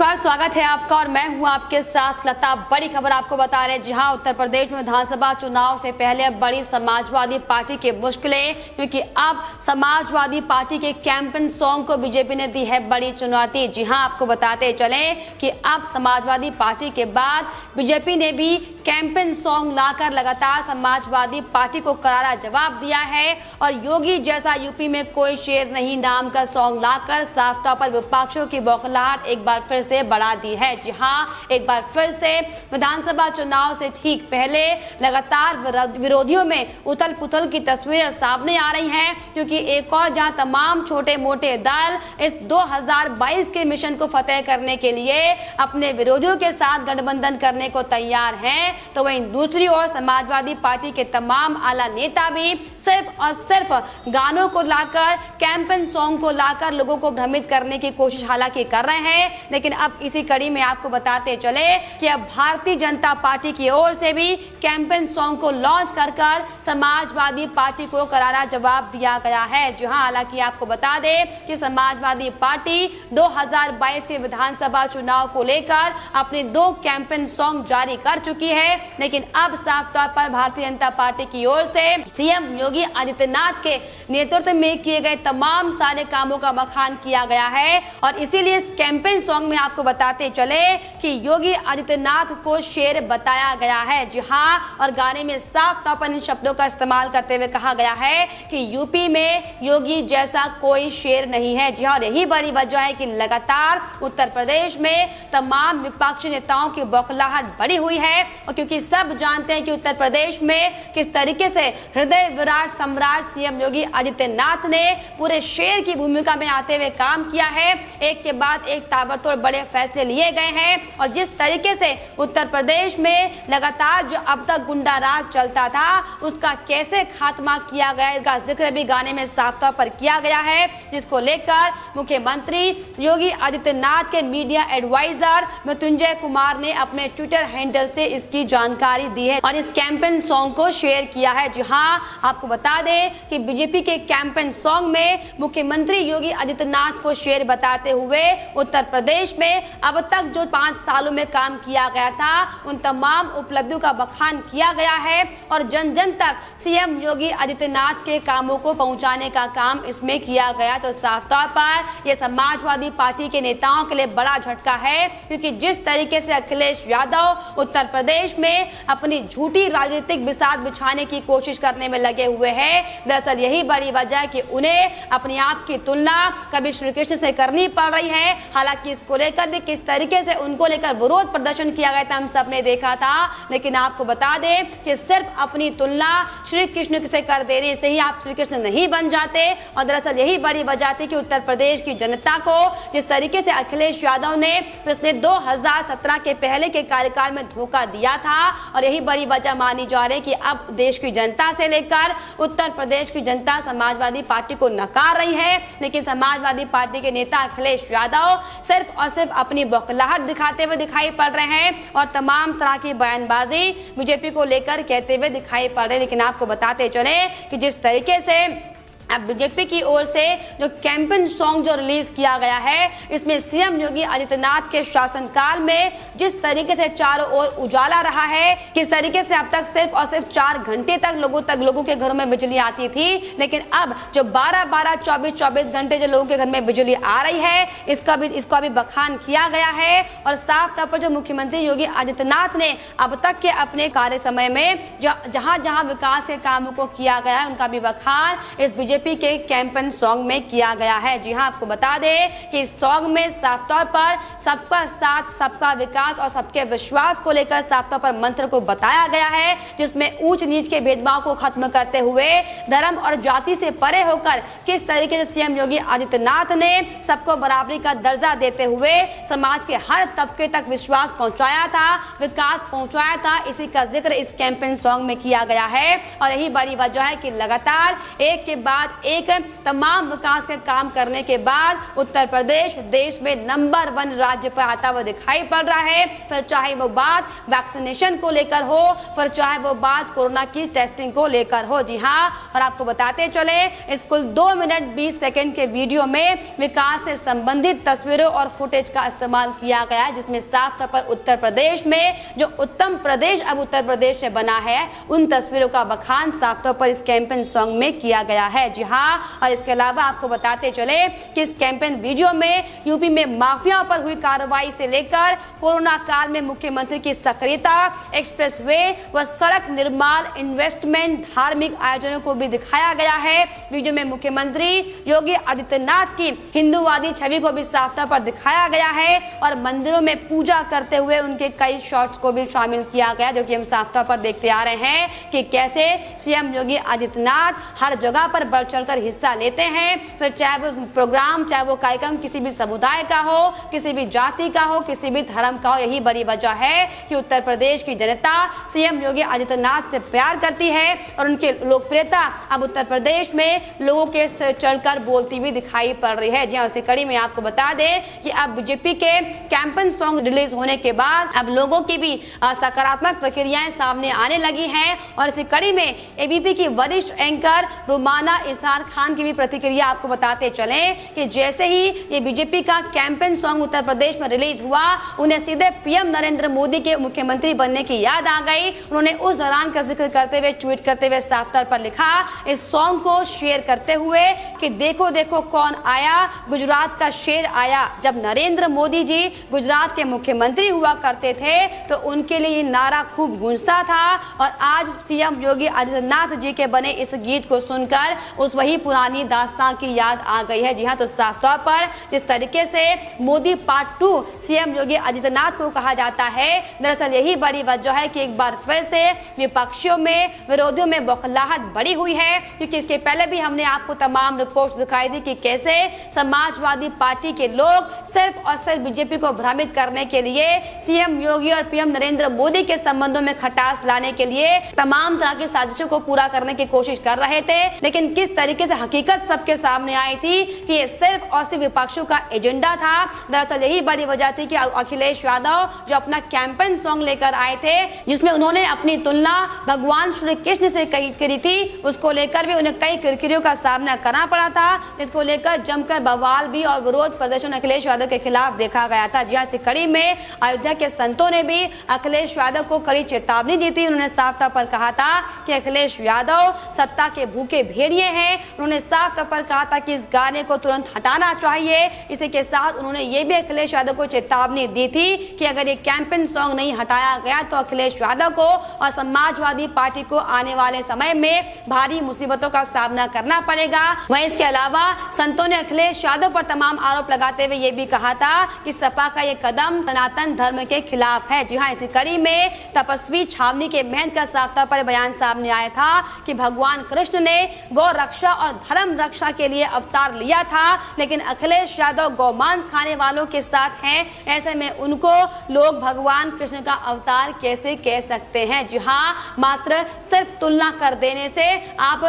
नमस्कार, स्वागत है आपका और मैं हूं आपके साथ लता। बड़ी खबर आपको बता रहे हैं। जी हां, उत्तर प्रदेश में विधानसभा चुनाव से पहले अब बड़ी समाजवादी पार्टी की मुश्किलें, क्योंकि अब समाजवादी पार्टी के कैंपेन सॉन्ग को बीजेपी ने दी है बड़ी चुनौती। जी हां, आपको बताते चलें कि अब समाजवादी पार्टी के बाद बीजेपी ने भी कैंपेन सॉन्ग लाकर लगातार समाजवादी पार्टी को करारा जवाब दिया है और योगी जैसा यूपी में कोई शेर नहीं नाम का सॉन्ग लाकर साफ तौर पर विपक्षों की बौखलाहट एक बार फिर से बढ़ा दी है। जी हां, एक बार फिर से विधानसभा चुनाव से ठीक पहले लगातार विरोधियों में उथल पुथल की तस्वीरें सामने आ रही हैं, क्योंकि एक और जहां तमाम छोटे मोटे दल इस 2022 के मिशन को फतेह करने के लिए अपने विरोधियों के साथ गठबंधन करने को तैयार हैं, तो वहीं दूसरी ओर समाजवादी पार्टी के तमाम आला नेता भी सिर्फ और सिर्फ गानों को लाकर, कैंपेन सॉन्ग को लाकर लोगों को भ्रमित करने की कोशिश हालांकि कर रहे हैं। लेकिन अब इसी कड़ी में आपको बताते चले कि अब भारतीय जनता पार्टी की ओर से भी कैंपेन सॉन्ग को लॉन्च कर समाजवादी पार्टी को करारा जवाब दिया गया है। जो हां, हालांकि आपको बता दें कि समाजवादी पार्टी 2022 के विधानसभा चुनाव को लेकर अपने 2 कैंपेन सॉन्ग जारी कर चुकी है, लेकिन अब साफ तौर पर भारतीय जनता पार्टी की ओर से सीएम योगी आदित्यनाथ के नेतृत्व में किए गए तमाम सारे कामों का बखान किया गया है। और इसीलिए इस कैंपेन सॉन्ग में आपको बताते चले कि योगी आदित्यनाथ को शेर बताया गया है। जी हां, और गाने में साफ तौर पर इन शब्दों का इस्तेमाल करते हुए कहा गया है कि यूपी में योगी जैसा कोई शेर नहीं है। जी हां, और यही बड़ी वजह है कि लगातार उत्तर प्रदेश में तमाम विपक्षी नेताओं की बौखलाहट बढ़ी हुई है, और क्योंकि सब जानते हैं कि उत्तर प्रदेश में किस तरीके से हृदय विराट सम्राट सीएम योगी आदित्यनाथ ने पूरे शेर की भूमिका में आते हुए काम किया है। एक के बाद एक ताबड़तोड़ बड़े फैसले लिए गए हैं, और जिस तरीके से उत्तर प्रदेश में लगातार जो अब तक गुंडा राज चलता था उसका कैसे खात्मा किया गया, इसका जिक्र भी गाने में साफ तौर पर किया गया है, जिसको लेकर मुख्यमंत्री योगी आदित्यनाथ के मीडिया एडवाइजर मृत्युंजय कुमार ने अपने ट्विटर हैंडल से इसकी जानकारी दी है और इस कैंपेन सॉन्ग को शेयर किया है। जी हां, आपको बता दें कि बीजेपी के कैंपेन सॉन्ग में मुख्यमंत्री योगी आदित्यनाथ को शेर बताते हुए उत्तर प्रदेश में अब तक जो 5 सालों में काम किया गया था उन तमाम उपलब्धियों का बखान किया गया है और जन जन तक सीएम योगी आदित्यनाथ के कामों को पहुंचाने का काम इसमें किया गया। तो साफ तौर पर यह समाजवादी पार्टी के नेताओं के लिए बड़ा झटका है, क्योंकि जिस तरीके से अखिलेश यादव उत्तर प्रदेश में अपनी झूठी राजनीतिक बिसात बिछाने की कोशिश करने में लगे हुए हैं, दरअसल यही बड़ी वजह है कि उन्हें अपने आप की तुलना कभी श्री कृष्ण से करनी पड़ रही है। हालांकि इसको लेकर भी किस तरीके से उनको लेकर विरोध प्रदर्शन किया गया था हम सब ने देखा था, लेकिन आपको बता दें कि सिर्फ अपनी तुलना श्री कृष्ण से कर देने से ही आप श्री कृष्ण नहीं बन जाते। और दरअसल यही बड़ी वजह थी कि उत्तर प्रदेश की जनता को जिस तरीके से अखिलेश यादव ने पिछले 2017 के पहले के कार्यकाल में धोखा दिया था, और यही बड़ी वजह मानी जा रही है कि अब देश की जनता से लेकर उत्तर प्रदेश की जनता समाजवादी पार्टी को नकार रही है। लेकिन समाजवादी पार्टी के नेता अखिलेश यादव सिर्फ और सिर्फ अपनी बौखलाहट दिखाते हुए दिखाई पड़ रहे हैं और तमाम तरह की बयानबाजी बीजेपी को लेकर कहते हुए दिखाई पड़ रहे हैं। लेकिन आपको बताते चले कि जिस तरीके से अब बीजेपी की ओर से जो कैंपेन सॉन्ग जो रिलीज किया गया है, इसमें सीएम योगी आदित्यनाथ के शासनकाल में जिस तरीके से चारों ओर उजाला रहा है, किस तरीके से अब तक सिर्फ और सिर्फ 4 घंटे तक लोगों के घरों में बिजली आती थी, लेकिन अब जो 12-12, 24-24 घंटे जो लोगों के घर में बिजली आ रही है, इसका भी बखान किया गया है। और साफ तौर पर जो मुख्यमंत्री योगी आदित्यनाथ ने अब तक के अपने कार्य समय में जहां जहां विकास के कामों को किया गया है, उनका भी बखान इस बीजेपी के कैंपेन सॉन्ग में किया गया है। जी हां, आपको बता दें कि इस सॉन्ग में साफ तौर पर सबका साथ, सबका विकास और सबके विश्वास को लेकर साफ तौर पर मंत्र को बताया गया है, जिसमें ऊंच नीच के भेदभाव को खत्म करते हुए धर्म और जाति से परे होकर किस तरीके से सीएम योगी आदित्यनाथ ने सबको बराबरी का दर्जा देते हुए समाज के हर तबके तक विश्वास पहुंचाया था, विकास पहुंचाया था, इसी का जिक्र इस कैंपेन सॉन्ग में किया गया है। और यही बड़ी वजह है कि लगातार एक के बाद बाद एक तमाम विकास के काम करने के बाद उत्तर प्रदेश देश में नंबर 1 राज्य पर आता हुआ दिखाई पड़ रहा है। फिर चाहे वो बात वैक्सीनेशन को लेकर हो, फिर चाहे वो बात कोरोना की टेस्टिंग को लेकर हो। जी हाँ, और आपको बताते चले इस कुल 2 मिनट 20 सेकंड के वीडियो में विकास से संबंधित तस्वीरों और फुटेज का इस्तेमाल किया गया है, जिसमें साफ तौर पर उत्तर प्रदेश में जो उत्तम प्रदेश अब उत्तर प्रदेश से बना है उन तस्वीरों का बखान साफ तौर पर इस कैंपेन सॉन्ग में किया गया है। जी हाँ, और इसके अलावा आपको बताते चले कि इस कैंपेन वीडियो में यूपी में माफिया पर हुई कार्रवाई से लेकर कोरोना काल में मुख्यमंत्री की सक्रियता, एक्सप्रेसवे व सड़क निर्माण, इन्वेस्टमेंट, धार्मिक आयोजनों को भी दिखाया गया है। वीडियो में मुख्यमंत्री योगी आदित्यनाथ की हिंदूवादी छवि को भी साफ तौर पर दिखाया गया है और मंदिरों में पूजा करते हुए उनके कई शॉट्स को भी शामिल किया गया, जो कि हम साफ तौर पर देखते आ रहे हैं कि कैसे सीएम योगी आदित्यनाथ हर जगह पर बढ़ चढ़कर हिस्सा लेते हैं। फिर चाहे वो प्रोग्राम, चाहे वो कार्यक्रम किसी भी समुदाय का हो, किसी भी जाति का हो, किसी भी धर्म का हो, यही बड़ी वजह है कि उत्तर प्रदेश की जनता सीएम योगी आदित्यनाथ से प्यार करती है और उनकी लोकप्रियता अब उत्तर प्रदेश में लोगों के सिर चढ़कर बोलती हुई दिखाई पड़ रही है। जी हाँ, उसी कड़ी में आपको बता दें कि अब बीजेपी के कैंपेन सॉन्ग रिलीज होने के बाद अब लोगों की भी सकारात्मक प्रक्रियाएं सामने आने लगी हैं और इसी कड़ी में एबीपी की वरिष्ठ एंकर रुमाना इरशाद खान की भी प्रतिक्रिया आपको बताते चले कि जैसे ही ये बीजेपी का कैंपेन सॉन्ग उत्तर प्रदेश में रिलीज हुआ, उन्हें सीधे पीएम नरेंद्र मोदी के मुख्यमंत्री बनने की याद आ गई। उन्होंने उस दौरान का जिक्र करते हुए, ट्वीट करते हुए साफ तौर पर लिखा इस सॉन्ग को शेयर करते हुए कि देखो देखो कौन आया, गुजरात का शेर आया। जब नरेंद्र मोदी जी गुजरात के मुख्यमंत्री हुआ करते थे तो उनके लिए ये नारा खूब गूंजता था और आज सीएम योगी आदित्यनाथ जी के बने इस गीत को सुनकर उस वही पुरानी दास्तां की याद आ गई है। जी हाँ, तो साफ तौर पर जिस तरीके से मोदी पार्ट 2 सीएम योगी आदित्यनाथ को कहा जाता है, दरअसल यही बड़ी वजह है कि एक बार फिर से विपक्षियों में, विरोधियों में बौखलाहट बढ़ी हुई है, क्योंकि इसके पहले भी हमने आपको तमाम रिपोर्ट्स दिखाई थी कि कैसे समाजवादी पार्टी के लोग सिर्फ और सिर्फ बीजेपी को भ्रमित करने के लिए सीएम योगी और पीएम नरेंद्र मोदी के संबंधों में खटास लाने के लिए तमाम तरह की साजिशों को पूरा करने की कोशिश कर रहे थे। लेकिन किस तरीके से हकीकत सबके सामने आई थी कि ये सिर्फ और सिर्फ विपक्षों का एजेंडा था। दरअसल यही बड़ी वजह थी कि अखिलेश यादव जो अपना कैंपेन सॉन्ग लेकर आए थे, जिसमें उन्होंने अपनी तुलना भगवान श्री कृष्ण से करी थी, उसको लेकर भी उन्हें कई किरकिरियों का सामना करना पड़ा था, जिसको लेकर जमकर बवाल भी और विरोध प्रदर्शन अखिलेश यादव के खिलाफ देखा गया था। जी हाँ, इसी कड़ी में अयोध्या के संतों ने भी अखिलेश यादव को कड़ी चेतावनी दी थी। उन्होंने साफ तौर पर कहा था कि अखिलेश यादव सत्ता के भूखे भेड़िए हैं। उन्होंने साफ तौर पर कहा था कि इस गाने को तुरंत हटाना चाहिए। इसी के साथ उन्होंने ये भी अखिलेश यादव को चेतावनी दी थी कि अगर ये कैंपेन सॉन्ग नहीं हटाया गया तो अखिलेश यादव को और समाजवादी पार्टी को आने वाले समय में भारी मुसीबतों का सामना करना पड़ेगा। वहीं इसके अलावा संतों ने अखिलेश यादव पर तमाम आरोप लगाते हुए ये भी कहा था कि सपा का ये कदम सनातन धर्म के खिलाफ है। जी हाँ, इसी कड़ी में तपस्वी छावनी के महंत का साफ तौर पर बयान सामने आया था कि भगवान कृष्ण ने गौ रक्षा और धर्म रक्षा के लिए अवतार लिया था, लेकिन अखिलेश यादव गौमांस खाने वालों के साथ हैं। ऐसे में उनको लोग भगवान कृष्ण का अवतार कैसे कह सकते हैं। जी हाँ, मात्र सिर्फ तुलना कर देने से आप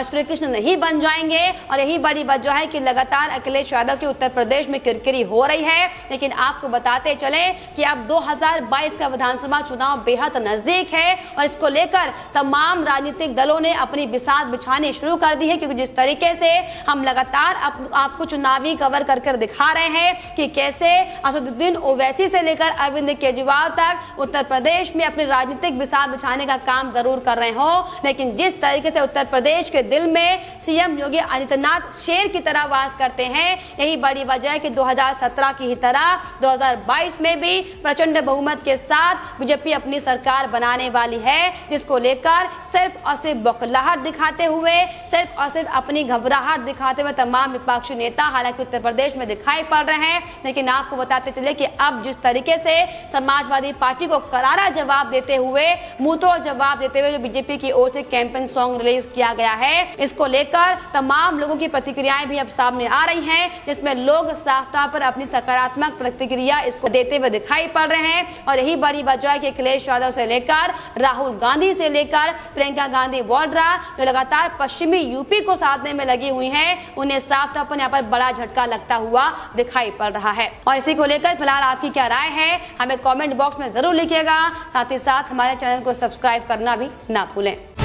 श्री कृष्ण नहीं बन जाएंगे और यही बड़ी वजह है कि लगातार अखिलेश यादव की उत्तर प्रदेश में किरकिरी हो रही है। लेकिन आपको बताते चले कि अब 2022 का विधानसभा चुनाव बेहद नजदीक है और इसको लेकर तमाम राजनीतिक दलों ने अपनी बिसात बिछानी शुरू कर दी है, क्योंकि जिस तरीके से हम लगातार आपको चुनावी कवर कर दिखा रहे हैं कि कैसे असदुद्दीन ओवैसी से लेकर अरविंद केजरीवाल तक उत्तर प्रदेश में अपनी राजनीतिक बिसात बिछाने का काम जरूर कर रहे हो, लेकिन जिस तरीके से उत्तर प्रदेश के दिल में सीएम योगी आदित्यनाथ शेर की तरह वास करते हैं, यही बड़ी वजह है कि 2017 की ही तरह 2022 में भी प्रचंड बहुमत के साथ बीजेपी अपनी सरकार बनाने वाली है, जिसको लेकर सिर्फ और सिर्फ बौखलाहट दिखाते हुए, सिर्फ और सिर्फ अपनी घबराहट दिखाते हुए तमाम विपक्षी नेता हालांकि उत्तर प्रदेश में दिखाई पड़ रहे हैं। लेकिन आपको बताते चले कि अब जिस तरीके से समाजवादी पार्टी को करारा जवाब देते हुए, मुंहतोड़ जवाब देते हुए जो बीजेपी की ओर से कैंपेन सॉन्ग रिलीज किया गया है, इसको लेकर तमाम लोगों की प्रतिक्रियाएं भी अब सामने आ रही हैं, जिसमें लोग साफ तौर पर अपनी सकारात्मक प्रतिक्रिया इसको देते हुए दिखाई पड़ रहे हैं। और यही बड़ी वजह है कि अखिलेश यादव से लेकर राहुल गांधी से लेकर प्रियंका गांधी वाड्रा जो लगातार पश्चिमी यूपी यूपी को साधने में लगी हुई हैं, उन्हें साफ तौर पर यहाँ पर बड़ा झटका लगता हुआ दिखाई पड़ रहा है। और इसी को लेकर फिलहाल आपकी क्या राय है हमें कमेंट बॉक्स में जरूर लिखिएगा। साथ ही साथ हमारे चैनल को सब्सक्राइब करना भी ना भूलें।